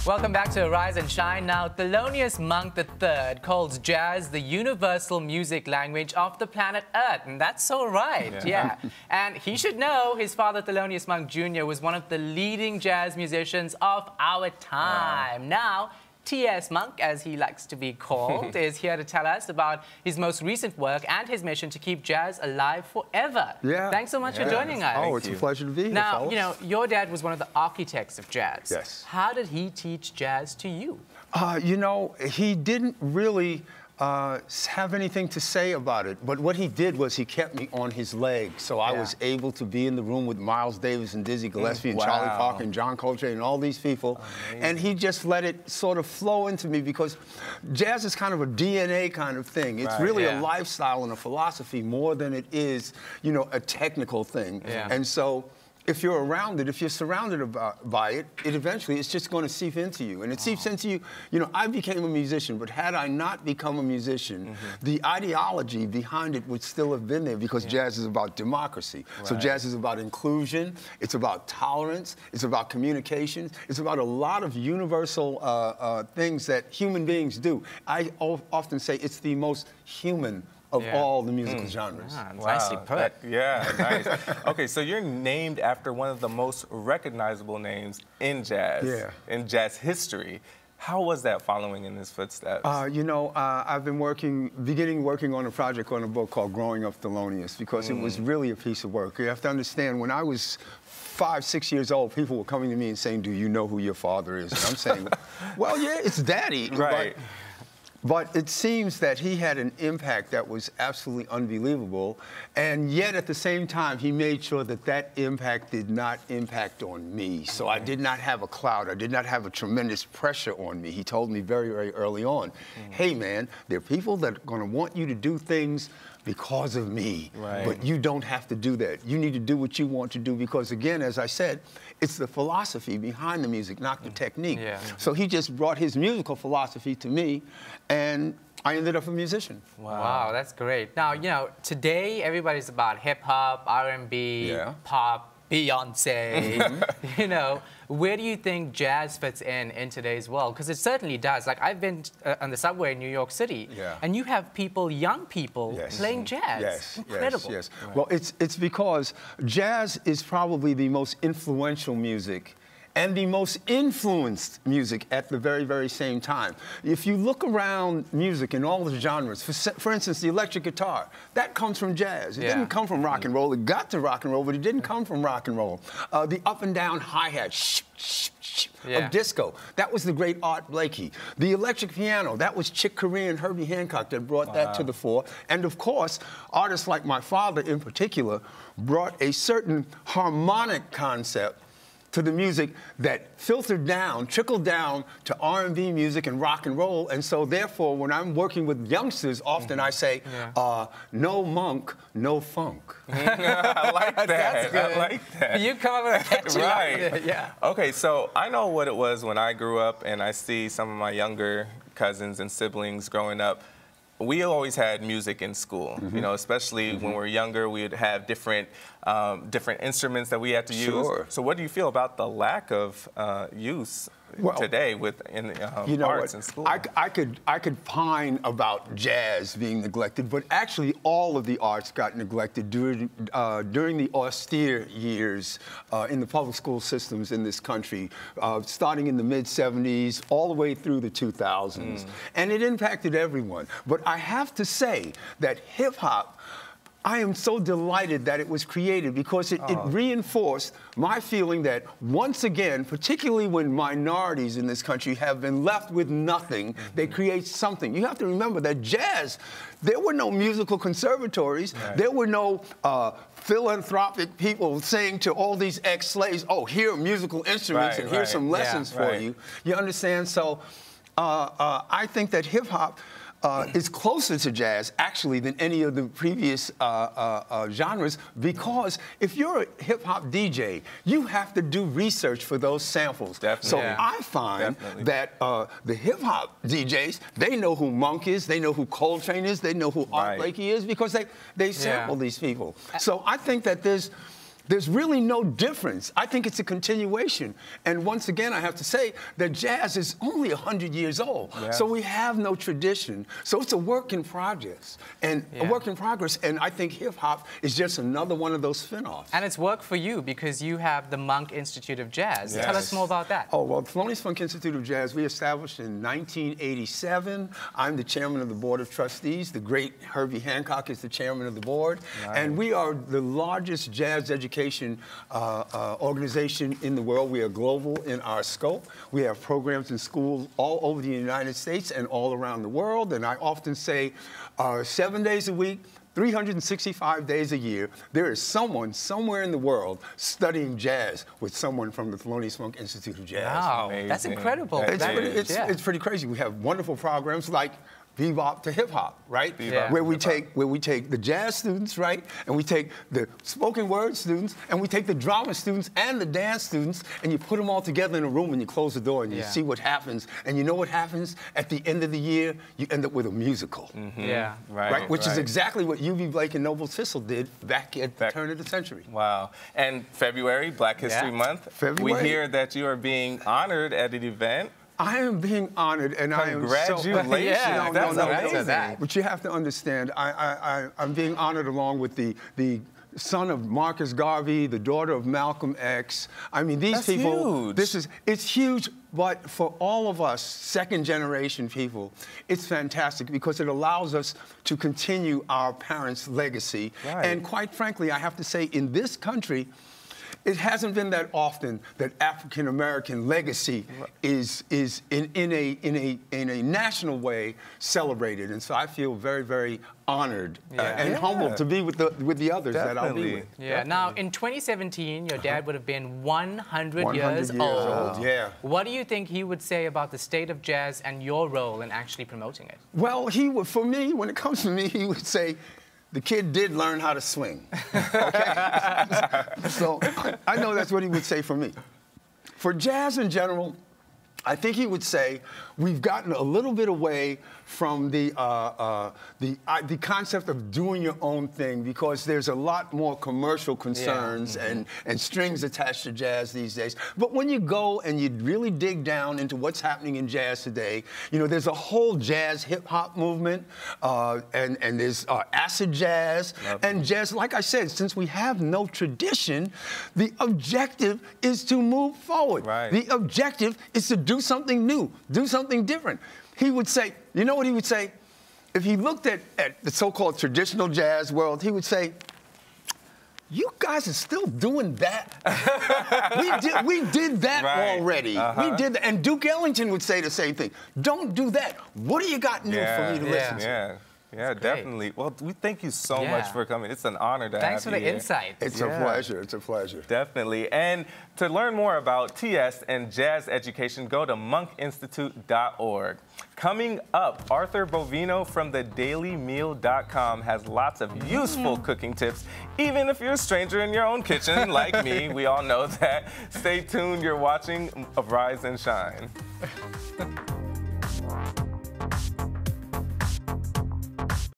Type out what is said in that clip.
Welcome back to Rise and Shine. Now, Thelonious Monk III calls jazz the universal music language of the planet Earth. And that's so right, yeah. And he should know his father, Thelonious Monk Jr., was one of the leading jazz musicians of our time. Wow. Now, T.S. Monk, as he likes to be called, is here to tell us about his most recent work and his mission to keep jazz alive forever. Yeah. Thanks so much for joining us. Oh, it's a pleasure to be here, Now, fellas. you know, your dad was one of the architects of jazz. Yes. How did he teach jazz to you? You know, he didn't really have anything to say about it, but what he did was he kept me on his legs, so I was able to be in the room with Miles Davis and Dizzy Gillespie and Charlie Parker and John Coltrane and all these people. Amazing. And he just let it sort of flow into me, because jazz is kind of a DNA kind of thing. It's really a lifestyle and a philosophy more than it is, you know, a technical thing. And so if you're around it, if you're surrounded by it, eventually it's just going to seep into you. And it seeps into you. You know, I became a musician, but had I not become a musician, the ideology behind it would still have been there, because jazz is about democracy. So jazz is about inclusion, it's about tolerance, it's about communication, it's about a lot of universal things that human beings do. I often say it's the most human of all the musical genres. Nicely put. Nice. Okay, so you're named after one of the most recognizable names in jazz, in jazz history. How was that following in his footsteps? You know, I've been beginning working on a project on a book called Growing Up Thelonious, because it was really a piece of work. You have to understand, when I was 5, 6 years old, people were coming to me and saying, "Do you know who your father is?" And I'm saying, "Well, yeah, it's Daddy." Right. But it seems that he had an impact that was absolutely unbelievable, and yet at the same time, he made sure that that impact did not impact on me. So I did not have a cloud. I did not have a tremendous pressure on me. He told me very, very early on, "Hey, man, there are people that are going to want you to do things because of me, but you don't have to do that. You need to do what you want to do, because, again, as I said, it's the philosophy behind the music, not the technique." So he just brought his musical philosophy to me, and I ended up a musician. Wow, that's great. Now, you know, today everybody's about hip-hop, R&B, pop, Beyonce. You know, where do you think jazz fits in today's world? Because it certainly does. Like, I've been on the subway in New York City, and you have people, young people, playing jazz. Incredible. Yes. Well, it's because jazz is probably the most influential music and the most influenced music at the very, very same time. If you look around music in all the genres, for instance, the electric guitar, that comes from jazz. It didn't come from rock and roll. It got to rock and roll, but it didn't come from rock and roll. The up and down hi-hat, of disco, that was the great Art Blakey. The electric piano, that was Chick Corea and Herbie Hancock that brought that to the fore. And of course, artists like my father in particular brought a certain harmonic concept to the music that filtered down, trickled down to R&B music and rock and roll. And so therefore, when I'm working with youngsters, often I say, no monk, no funk. I like that. That's good. I like that. You come up with a catchy idea. Okay, so I know what it was when I grew up, and I see some of my younger cousins and siblings growing up. We always had music in school, you know, especially when we were younger. We would have different instruments that we had to use. So what do you feel about the lack of use today in arts in school? I could pine about jazz being neglected, but actually all of the arts got neglected during the austere years in the public school systems in this country, starting in the mid-'70s all the way through the 2000s. And it impacted everyone. But I have to say that hip-hop, I am so delighted that it was created, because it reinforced my feeling that, once again, particularly when minorities in this country have been left with nothing, they create something. You have to remember that jazz, there were no musical conservatories, there were no philanthropic people saying to all these ex-slaves, "Oh, here are musical instruments and here's some lessons for you." You understand? So I think that hip-hop is closer to jazz, actually, than any of the previous genres, because if you're a hip-hop DJ, you have to do research for those samples. So I find that the hip-hop DJs, they know who Monk is, they know who Coltrane is, they know who Art Blakey is, because they sample these people. So I think that there's there's really no difference. I think it's a continuation. And once again, I have to say that jazz is only 100 years old. Yeah. So we have no tradition. So it's a work in progress. And a work in progress. And I think hip-hop is just another one of those spin-offs. And it's work for you because you have the Monk Institute of Jazz. Yes. Tell us more about that. Oh, well, the Thelonious Monk Institute of Jazz, we established in 1987. I'm the chairman of the board of trustees. The great Herbie Hancock is the chairman of the board. Nice. And we are the largest jazz education organization in the world. We are global in our scope. We have programs in schools all over the United States and all around the world. And I often say 7 days a week, 365 days a year, there is someone somewhere in the world studying jazz with someone from the Thelonious Monk Institute of Jazz. Wow, that's incredible. It's pretty crazy. We have wonderful programs like bebop to hip hop, right? Yeah. Where we take the jazz students, right, and we take the spoken word students, and we take the drama students and the dance students, and you put them all together in a room, and you close the door, and you see what happens. And you know what happens at the end of the year? You end up with a musical. Mm-hmm. Yeah, right. Which is exactly what UB Blake and Noble Sissel did back at the turn of the century. Wow. And February, Black History Month. February. We hear that you are being honored at an event. I am being honored, and I am so... Congratulations. That's amazing. But you have to understand, I'm being honored along with the son of Marcus Garvey, the daughter of Malcolm X. I mean, these people... Huge. It's huge, but for all of us second-generation people, it's fantastic because it allows us to continue our parents' legacy. Right. And quite frankly, I have to say, in this country, it hasn't been that often that African-American legacy is in a national way celebrated, and so I feel very, very honored and humbled to be with the others that I'll be with. Yeah. Now, in 2017, your dad would have been 100 years old. Yeah. What do you think he would say about the state of jazz and your role in actually promoting it? Well, he would, for me, when it comes to me, he would say, the kid did learn how to swing, okay? So I know that's what he would say for me. For jazz in general, I think he would say we've gotten a little bit away from the concept of doing your own thing because there's a lot more commercial concerns and strings attached to jazz these days. But when you go and you really dig down into what's happening in jazz today, you know, there's a whole jazz hip-hop movement, and there's acid jazz, and jazz, like I said, since we have no tradition, the objective is to move forward. Right. The objective is to do something new, do something different. He would say, you know what he would say? If he looked at the so-called traditional jazz world, he would say, you guys are still doing that? we did that already. We did that. And Duke Ellington would say the same thing. Don't do that. What do you got new for me to listen to? Yeah, definitely. Well, we thank you so much for coming. It's an honor to have you. Thanks for the insight. It's a pleasure. It's a pleasure. Definitely. And to learn more about TS and jazz education, go to monkinstitute.org. Coming up, Arthur Bovino from thedailymeal.com has lots of useful cooking tips, even if you're a stranger in your own kitchen like me. We all know that. Stay tuned. You're watching Rise and Shine.